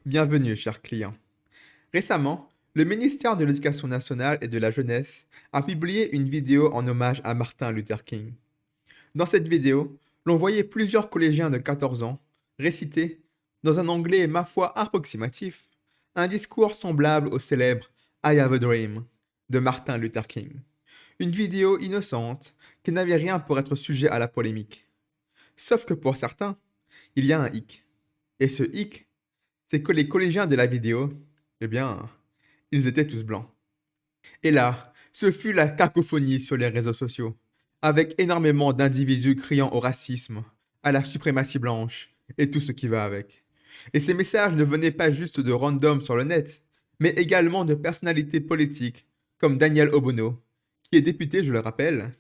Bienvenue, chers clients. Récemment, le ministère de l'Éducation nationale et de la jeunesse a publié une vidéo en hommage à Martin Luther King. Dans cette vidéo, l'on voyait plusieurs collégiens de 14 ans réciter, dans un anglais ma foi approximatif, un discours semblable au célèbre I Have a Dream de Martin Luther King. Une vidéo innocente qui n'avait rien pour être sujet à la polémique. Sauf que pour certains, il y a un hic. Et ce hic, c'est que les collégiens de la vidéo, eh bien, ils étaient tous blancs. Et là, ce fut la cacophonie sur les réseaux sociaux, avec énormément d'individus criant au racisme, à la suprématie blanche, et tout ce qui va avec. Et ces messages ne venaient pas juste de random sur le net, mais également de personnalités politiques, comme Daniel Obono, qui est député, je le rappelle,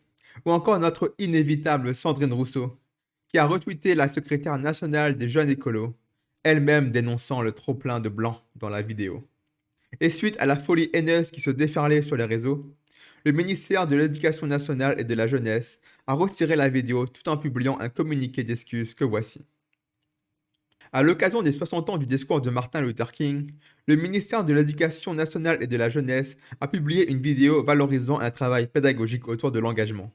ou encore notre inévitable Sandrine Rousseau, qui a retweeté la secrétaire nationale des jeunes écolos, elle-même dénonçant le trop-plein de blancs dans la vidéo. Et suite à la folie haineuse qui se déferlait sur les réseaux, le ministère de l'Éducation nationale et de la jeunesse a retiré la vidéo tout en publiant un communiqué d'excuses que voici. À l'occasion des 60 ans du discours de Martin Luther King, le ministère de l'Éducation nationale et de la jeunesse a publié une vidéo valorisant un travail pédagogique autour de l'engagement.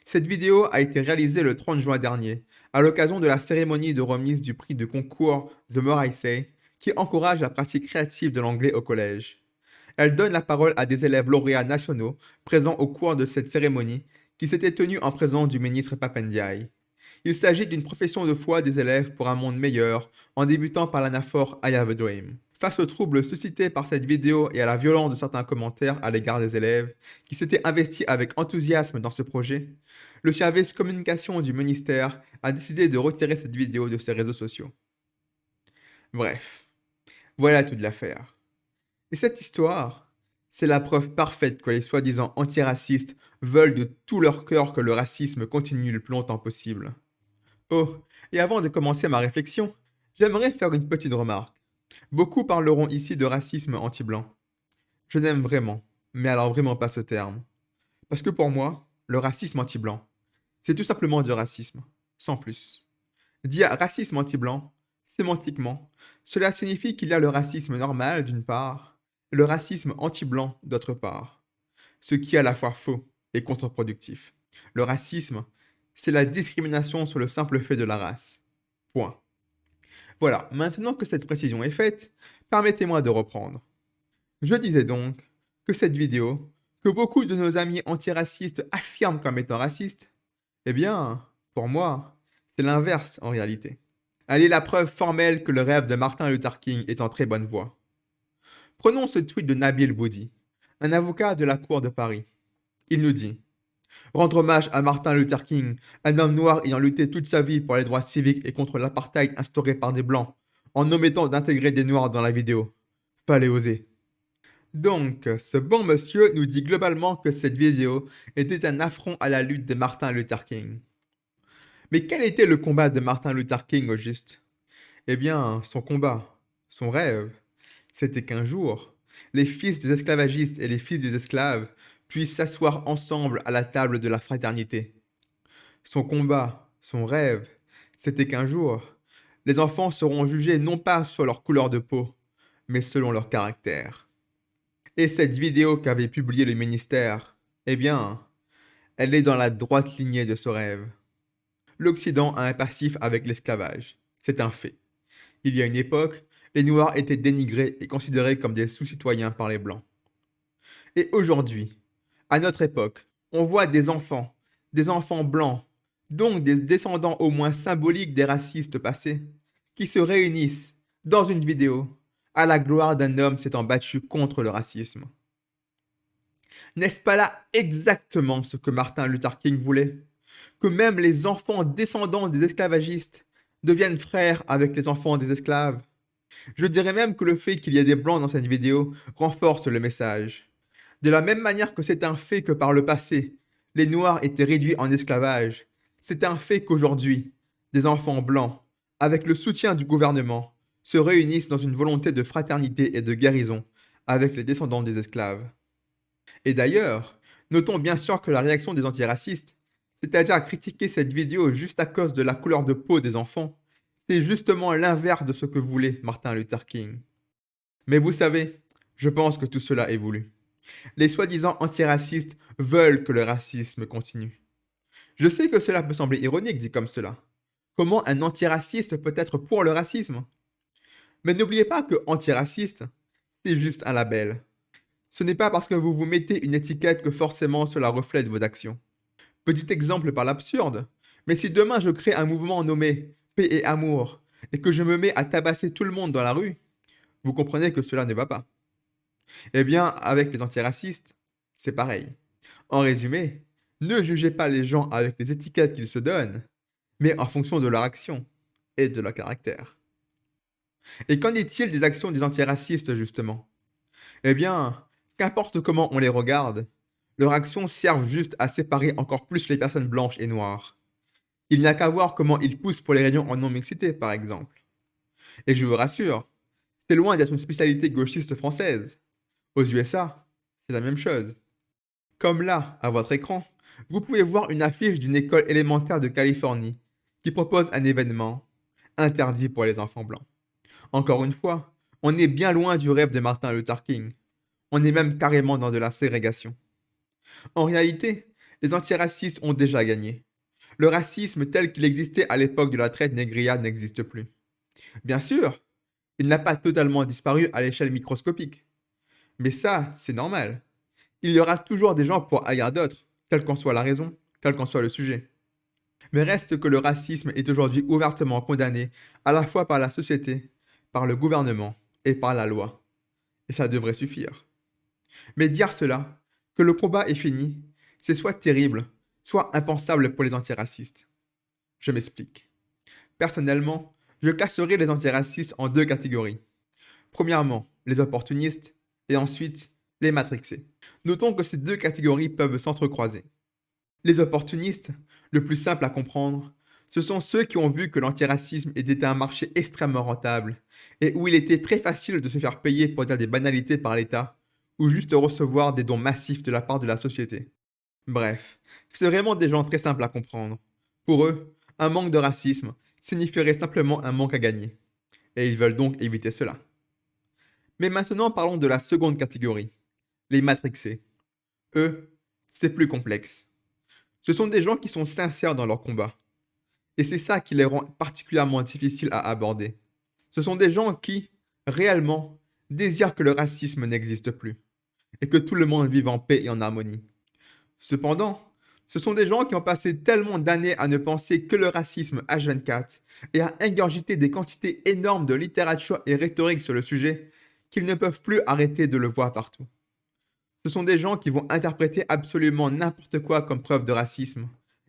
Cette vidéo a été réalisée le 30 juin dernier, à l'occasion de la cérémonie de remise du prix de concours The More I Say, qui encourage la pratique créative de l'anglais au collège. Elle donne la parole à des élèves lauréats nationaux présents au cours de cette cérémonie qui s'était tenue en présence du ministre Papandiaï. Il s'agit d'une profession de foi des élèves pour un monde meilleur, en débutant par l'anaphore I Have a Dream. Face aux troubles suscités par cette vidéo et à la violence de certains commentaires à l'égard des élèves qui s'étaient investis avec enthousiasme dans ce projet, le service communication du ministère a décidé de retirer cette vidéo de ses réseaux sociaux. Bref, voilà toute l'affaire. Et cette histoire, c'est la preuve parfaite que les soi-disant antiracistes veulent de tout leur cœur que le racisme continue le plus longtemps possible. Oh, et avant de commencer ma réflexion, j'aimerais faire une petite remarque. Beaucoup parleront ici de racisme anti-blanc. Je n'aime vraiment, mais alors vraiment pas ce terme. Parce que pour moi, le racisme anti-blanc, c'est tout simplement du racisme, sans plus. Dire racisme anti-blanc, sémantiquement, cela signifie qu'il y a le racisme normal d'une part, et le racisme anti-blanc d'autre part. Ce qui est à la fois faux et contre-productif. Le racisme, c'est la discrimination sur le simple fait de la race. Point. Voilà, maintenant que cette précision est faite, permettez-moi de reprendre. Je disais donc que cette vidéo, que beaucoup de nos amis antiracistes affirment comme étant raciste, eh bien, pour moi, c'est l'inverse en réalité. Elle est la preuve formelle que le rêve de Martin Luther King est en très bonne voie. Prenons ce tweet de Nabil Boudi, un avocat de la Cour de Paris. Il nous dit: rendre hommage à Martin Luther King, un homme noir ayant lutté toute sa vie pour les droits civiques et contre l'apartheid instauré par des blancs, en omettant d'intégrer des noirs dans la vidéo. Fallait oser. Donc, ce bon monsieur nous dit globalement que cette vidéo était un affront à la lutte de Martin Luther King. Mais quel était le combat de Martin Luther King au juste? Eh bien, son combat, son rêve, c'était qu'un jour, les fils des esclavagistes et les fils des esclaves puissent s'asseoir ensemble à la table de la fraternité. Son combat, son rêve, c'était qu'un jour, les enfants seront jugés non pas sur leur couleur de peau, mais selon leur caractère. Et cette vidéo qu'avait publiée le ministère, eh bien, elle est dans la droite lignée de ce rêve. L'Occident a un passif avec l'esclavage. C'est un fait. Il y a une époque, les Noirs étaient dénigrés et considérés comme des sous-citoyens par les Blancs. Et aujourd'hui, à notre époque, on voit des enfants blancs, donc des descendants au moins symboliques des racistes passés, qui se réunissent dans une vidéo à la gloire d'un homme s'étant battu contre le racisme. N'est-ce pas là exactement ce que Martin Luther King voulait? Que même les enfants descendants des esclavagistes deviennent frères avec les enfants des esclaves? Je dirais même que le fait qu'il y ait des blancs dans cette vidéo renforce le message. De la même manière que c'est un fait que par le passé, les Noirs étaient réduits en esclavage, c'est un fait qu'aujourd'hui, des enfants blancs, avec le soutien du gouvernement, se réunissent dans une volonté de fraternité et de guérison avec les descendants des esclaves. Et d'ailleurs, notons bien sûr que la réaction des antiracistes, c'est-à-dire à critiquer cette vidéo juste à cause de la couleur de peau des enfants, c'est justement l'inverse de ce que voulait Martin Luther King. Mais vous savez, je pense que tout cela est voulu. Les soi-disant antiracistes veulent que le racisme continue. Je sais que cela peut sembler ironique dit comme cela. Comment un antiraciste peut être pour le racisme? Mais n'oubliez pas que antiraciste, c'est juste un label. Ce n'est pas parce que vous vous mettez une étiquette que forcément cela reflète vos actions. Petit exemple par l'absurde, mais si demain je crée un mouvement nommé Paix et Amour et que je me mets à tabasser tout le monde dans la rue, vous comprenez que cela ne va pas. Eh bien, avec les antiracistes, c'est pareil. En résumé, ne jugez pas les gens avec les étiquettes qu'ils se donnent, mais en fonction de leur action et de leur caractère. Et qu'en est-il des actions des antiracistes, justement? Eh bien, qu'importe comment on les regarde, leurs actions servent juste à séparer encore plus les personnes blanches et noires. Il n'y a qu'à voir comment ils poussent pour les réunions en non-mixité, par exemple. Et je vous rassure, c'est loin d'être une spécialité gauchiste française. Aux USA, c'est la même chose. Comme là, à votre écran, vous pouvez voir une affiche d'une école élémentaire de Californie qui propose un événement interdit pour les enfants blancs. Encore une fois, on est bien loin du rêve de Martin Luther King. On est même carrément dans de la ségrégation. En réalité, les antiracistes ont déjà gagné. Le racisme tel qu'il existait à l'époque de la traite négrière n'existe plus. Bien sûr, il n'a pas totalement disparu à l'échelle microscopique. Mais ça, c'est normal. Il y aura toujours des gens pour haïr d'autres, quelle qu'en soit la raison, quel qu'en soit le sujet. Mais reste que le racisme est aujourd'hui ouvertement condamné à la fois par la société, par le gouvernement et par la loi. Et ça devrait suffire. Mais dire cela, que le combat est fini, c'est soit terrible, soit impensable pour les antiracistes. Je m'explique. Personnellement, je classerai les antiracistes en deux catégories. Premièrement, les opportunistes, et ensuite, les matrixés. Notons que ces deux catégories peuvent s'entrecroiser. Les opportunistes, le plus simple à comprendre, ce sont ceux qui ont vu que l'antiracisme était un marché extrêmement rentable et où il était très facile de se faire payer pour dire des banalités par l'État ou juste recevoir des dons massifs de la part de la société. Bref, c'est vraiment des gens très simples à comprendre. Pour eux, un manque de racisme signifierait simplement un manque à gagner. Et ils veulent donc éviter cela. Mais maintenant parlons de la seconde catégorie, les matrixés. Eux, c'est plus complexe. Ce sont des gens qui sont sincères dans leur combat. Et c'est ça qui les rend particulièrement difficiles à aborder. Ce sont des gens qui, réellement, désirent que le racisme n'existe plus et que tout le monde vive en paix et en harmonie. Cependant, ce sont des gens qui ont passé tellement d'années à ne penser que le racisme H24 et à ingurgiter des quantités énormes de littérature et rhétorique sur le sujet qu'ils ne peuvent plus arrêter de le voir partout. Ce sont des gens qui vont interpréter absolument n'importe quoi comme preuve de racisme,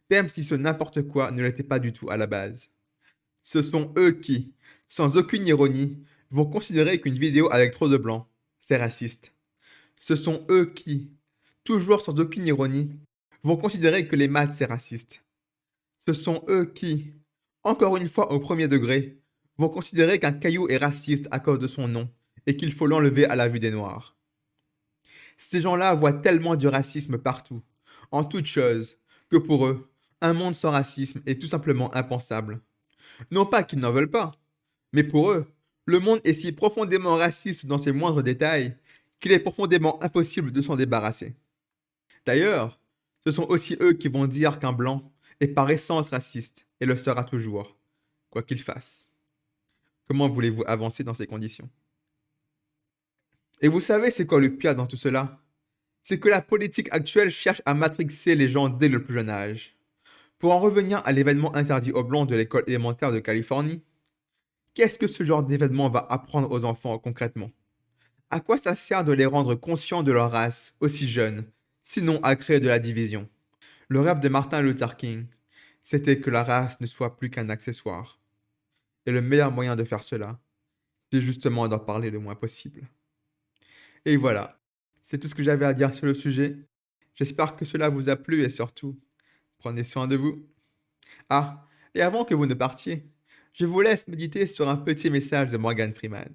même si ce n'importe quoi ne l'était pas du tout à la base. Ce sont eux qui, sans aucune ironie, vont considérer qu'une vidéo avec trop de blanc, c'est raciste. Ce sont eux qui, toujours sans aucune ironie, vont considérer que les maths c'est raciste. Ce sont eux qui, encore une fois au premier degré, vont considérer qu'un caillou est raciste à cause de son nom et qu'il faut l'enlever à la vue des Noirs. Ces gens-là voient tellement du racisme partout, en toutes choses, que pour eux, un monde sans racisme est tout simplement impensable. Non pas qu'ils n'en veulent pas, mais pour eux, le monde est si profondément raciste dans ses moindres détails qu'il est profondément impossible de s'en débarrasser. D'ailleurs, ce sont aussi eux qui vont dire qu'un blanc est par essence raciste et le sera toujours, quoi qu'il fasse. Comment voulez-vous avancer dans ces conditions? Et vous savez c'est quoi le pire dans tout cela? C'est que la politique actuelle cherche à matrixer les gens dès le plus jeune âge. Pour en revenir à l'événement interdit aux blancs de l'école élémentaire de Californie, qu'est-ce que ce genre d'événement va apprendre aux enfants concrètement? À quoi ça sert de les rendre conscients de leur race aussi jeunes, sinon à créer de la division? Le rêve de Martin Luther King, c'était que la race ne soit plus qu'un accessoire. Et le meilleur moyen de faire cela, c'est justement d'en parler le moins possible. Et voilà, c'est tout ce que j'avais à dire sur le sujet. J'espère que cela vous a plu et surtout, prenez soin de vous. Ah, et avant que vous ne partiez, je vous laisse méditer sur un petit message de Morgan Freeman.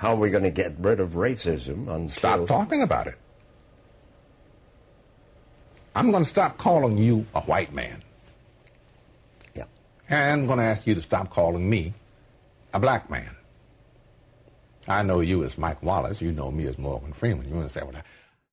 How are we going to get rid of racism until... Stop talking about it. I'm going to stop calling you a white man. Yeah. And I'm going to ask you to stop calling me a black man. I know you as Mike Wallace. You know me as Morgan Freeman. You understand what